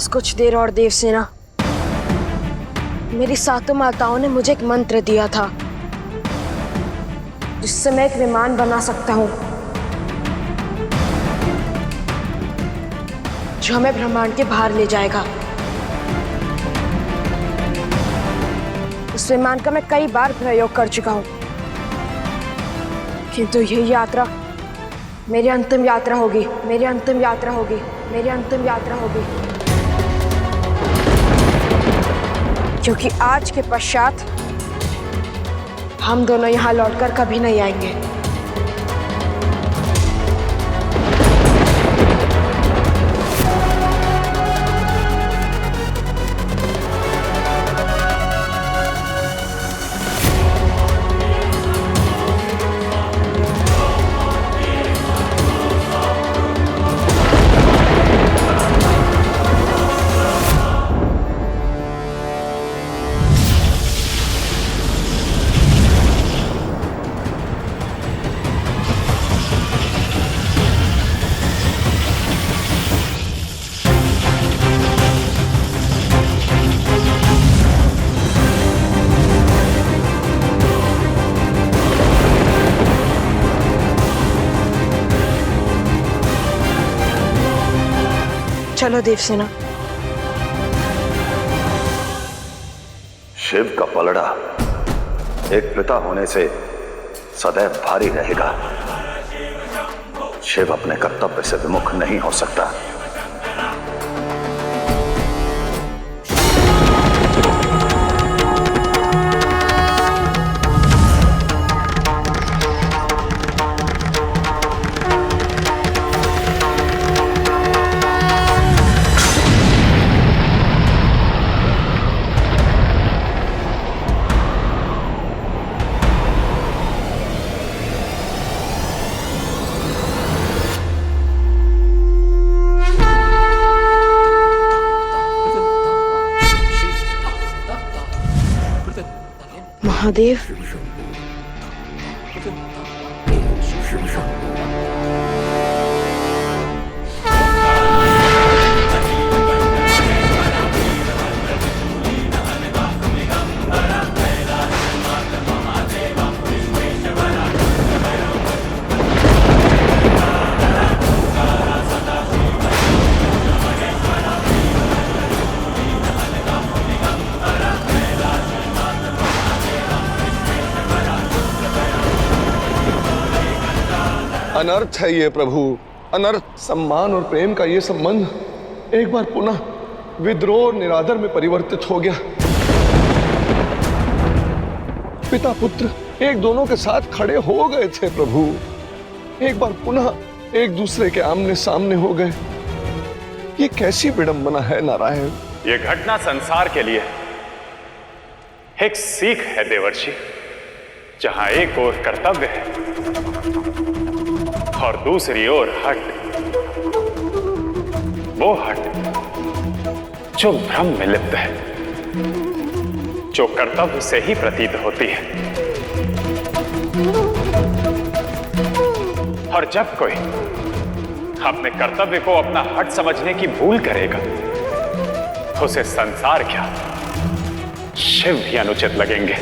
बस कुछ देर और देवसेना। मेरी सातों माताओं ने मुझे एक मंत्र दिया था जिससे मैं एक विमान बना सकता हूँ जो हमें ब्रह्मांड के बाहर ले जाएगा। इस विमान का मैं कई बार प्रयोग कर चुका हूँ, किंतु यह यात्रा मेरी अंतिम यात्रा होगी, मेरी अंतिम यात्रा होगी, मेरी अंतिम यात्रा होगी। क्योंकि आज के पश्चात हम दोनों यहाँ लौटकर कभी नहीं आएंगे। चलो देवसेना। शिव का पलड़ा एक पिता होने से सदैव भारी रहेगा। शिव अपने कर्तव्य से विमुख नहीं हो सकता। महादेव, अनर्थ है ये प्रभु, अनर्थ। सम्मान और प्रेम का ये संबंध एक बार पुनः विद्रोह और निरादर में परिवर्तित हो गया। पिता पुत्र एक दोनों के साथ खड़े हो गए थे प्रभु, एक बार पुनः एक दूसरे के आमने सामने हो गए। ये कैसी विडंबना है नारायण। ये घटना संसार के लिए एक सीख है देवर्षि। जहां एक ओर कर्तव्य है और दूसरी ओर हट, वो हट जो भ्रम में लिप्त है, जो कर्तव्य से ही प्रतीत होती है। और जब कोई अपने कर्तव्य को अपना हट समझने की भूल करेगा, उसे संसार क्या, शिव भी अनुचित लगेंगे।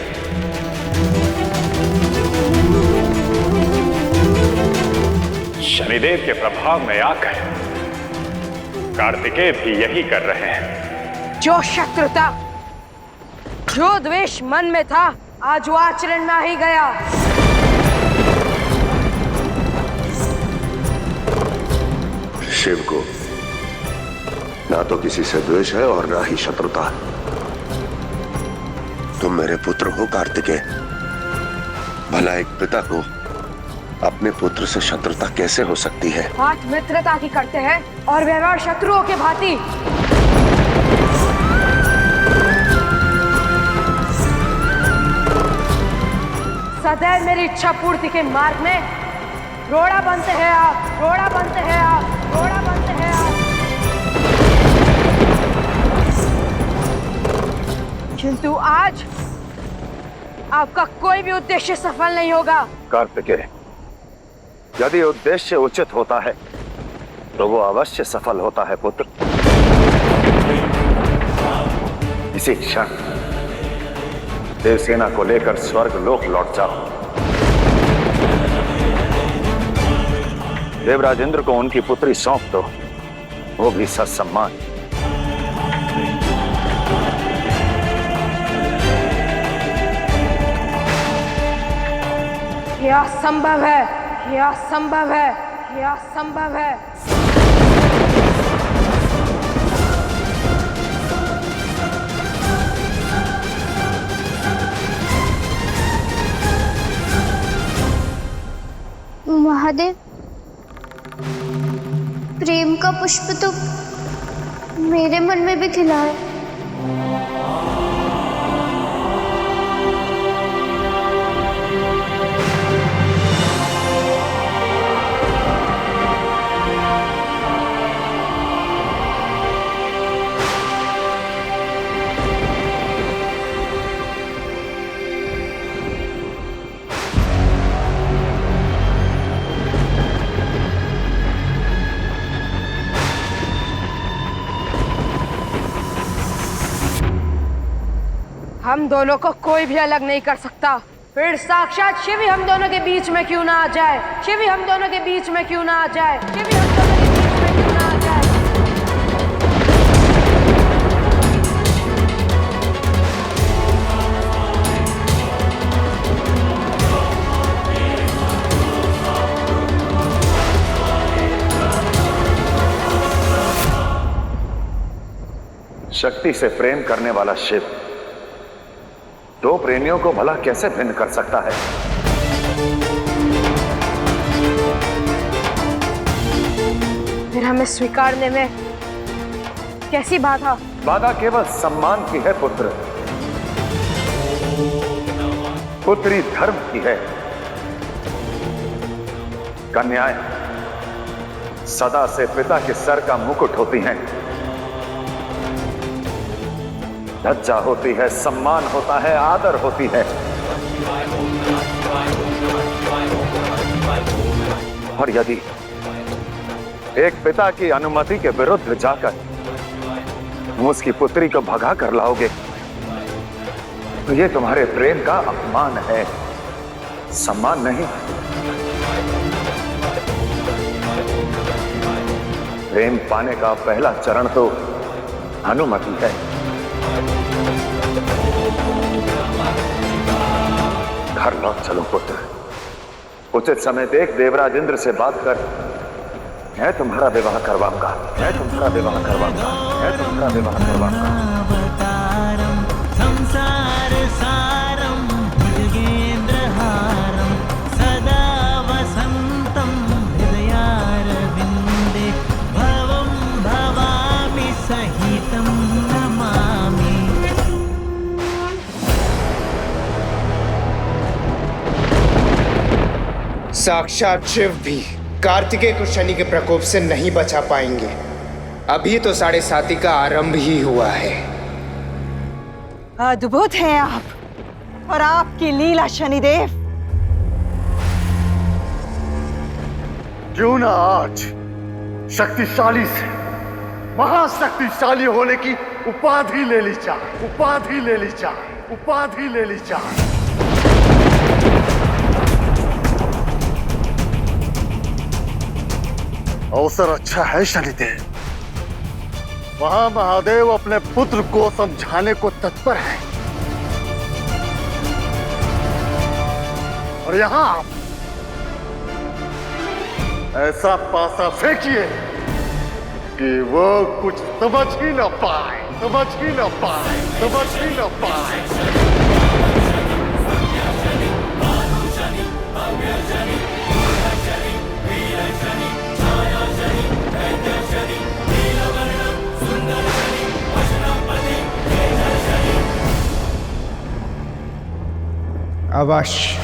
शनिदेव के प्रभाव में आकर कार्तिकेय भी यही कर रहे हैं। जो शत्रुता, जो द्वेष मन में था, आज वो आचरण में ही गया। शिव को ना तो किसी से द्वेष है और ना ही शत्रुता। तुम मेरे पुत्र हो कार्तिकेय। भला एक पिता को अपने पुत्र से शत्रुता कैसे हो सकती है? बात मित्रता की करते हैं और व्यवहार शत्रुओं के भांति। सदैव मेरी इच्छा पूर्ति के मार्ग में रोड़ा बनते हैं आप, रोड़ा बनते हैं आप, रोड़ा बनते हैं आप। किंतु आज आपका कोई भी उद्देश्य सफल नहीं होगा। कार्तिकेय, यदि उद्देश्य उचित होता है तो वो अवश्य सफल होता है पुत्र। इसी क्षण देवसेना को लेकर स्वर्ग लोक लौट जाओ। देवराज इंद्र को उनकी पुत्री सौंप दो, वो भी ससम्मान। यह संभव है, यह संभव है, यह संभव है। महादेव, प्रेम का पुष्प तो मेरे मन में भी खिला है। हम दोनों को कोई भी अलग नहीं कर सकता। फिर साक्षात शिव ही हम दोनों के बीच में क्यों ना आ जाए, शिव ही हम दोनों के बीच में क्यों ना आ जाए, शिव ही हम दोनों के बीच में क्यों ना आ जाए। शक्ति से प्रेम करने वाला शिव दो प्रेमियों को भला कैसे भिन्न कर सकता है? फिर हमें स्वीकारने में कैसी बाधा? बाधा केवल सम्मान की है पुत्र, पुत्री धर्म की है। कन्याएं सदा से पिता के सर का मुकुट होती हैं, लज्जा होती है, सम्मान होता है, आदर होती है। और यदि एक पिता की अनुमति के विरुद्ध जाकर तुम उसकी पुत्री को भगा कर लाओगे तो ये तुम्हारे प्रेम का अपमान है, सम्मान नहीं। प्रेम पाने का पहला चरण तो अनुमति है। घर लौट चलो पुत्र, उचित समय देख देवराज इंद्र से बात कर, मैं तुम्हारा विवाह करवाऊंगा, मैं तुम्हारा विवाह करवाऊंगा, मैं तुम्हारा विवाह करवाऊंगा। संसार सारम भुजगेन्द्रहारम सदा वसंतम हृदयारविंदे भवं भवामि सहितं नमामि। साक्षात शिव भी कार्तिकेय को शनि के प्रकोप से नहीं बचा पाएंगे। अभी तो 7:30 का आरंभ ही हुआ है। अद्भुत हैं आप और आपकी लीला शनिदेव। क्यों ना आज शक्तिशाली से महाशक्तिशाली होने की उपाधि ले ली जाए, उपाधि ले ली जाए, उपाधि ले ली जाए। अवसर अच्छा है शनिदेव। वहां महादेव अपने पुत्र को समझाने को तत्पर है और यहां आप ऐसा पासा फेंकिए कि वो कुछ समझ ही न पाए, समझ ही न पाए, समझ ही न पाए। अवश्य।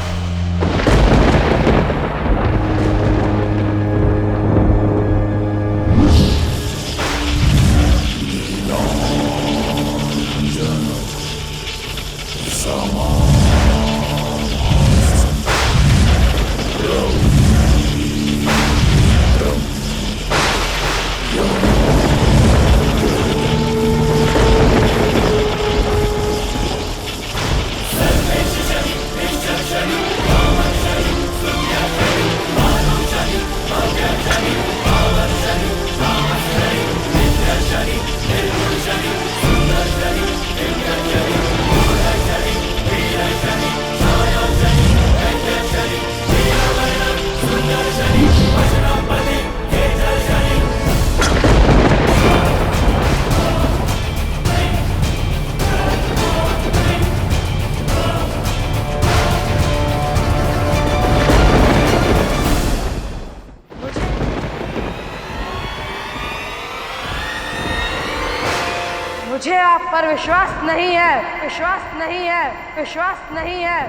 पर विश्वास नहीं है, विश्वास नहीं है, विश्वास नहीं है।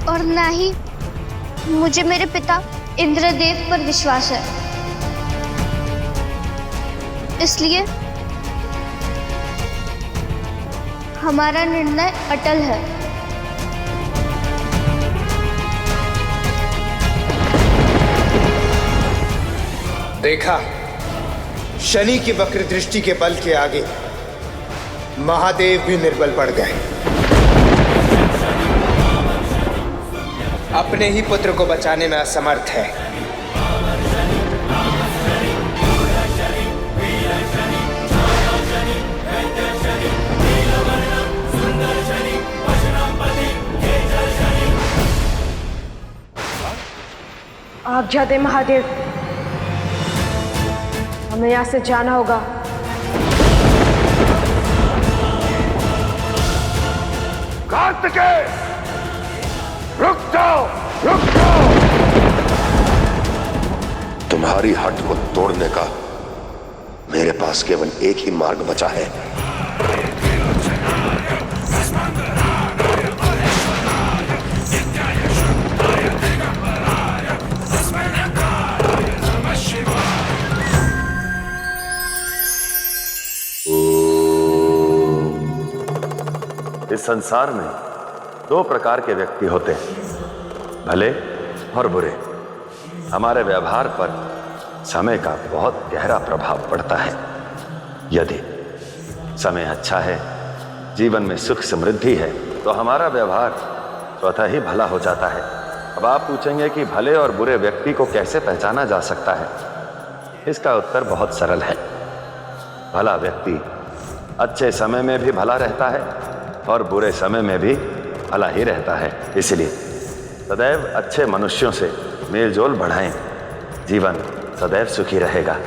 और ना ही मुझे मेरे पिता इंद्रदेव पर विश्वास है। इसलिए हमारा निर्णय अटल है। देखा, शनि की वक्र दृष्टि के बल के आगे महादेव भी निर्बल पड़ गए। अपने ही पुत्र को बचाने में असमर्थ है। आज्ञा दे महादेव, हमें यहाँ से जाना होगा। कार्तिकेय, रुक जाओ, रुक जाओ। तुम्हारी हट को तोड़ने का मेरे पास केवल एक ही मार्ग बचा है। इस संसार में दो प्रकार के व्यक्ति होते हैं, भले और बुरे। हमारे व्यवहार पर समय का बहुत गहरा प्रभाव पड़ता है। यदि समय अच्छा है, जीवन में सुख समृद्धि है, तो हमारा व्यवहार स्वतः ही भला हो जाता है। अब आप पूछेंगे कि भले और बुरे व्यक्ति को कैसे पहचाना जा सकता है? इसका उत्तर बहुत सरल है। भला व्यक्ति अच्छे समय में भी भला रहता है और बुरे समय में भी भला ही रहता है। इसलिए सदैव अच्छे मनुष्यों से मेल जोल बढ़ाएं, जीवन सदैव सुखी रहेगा।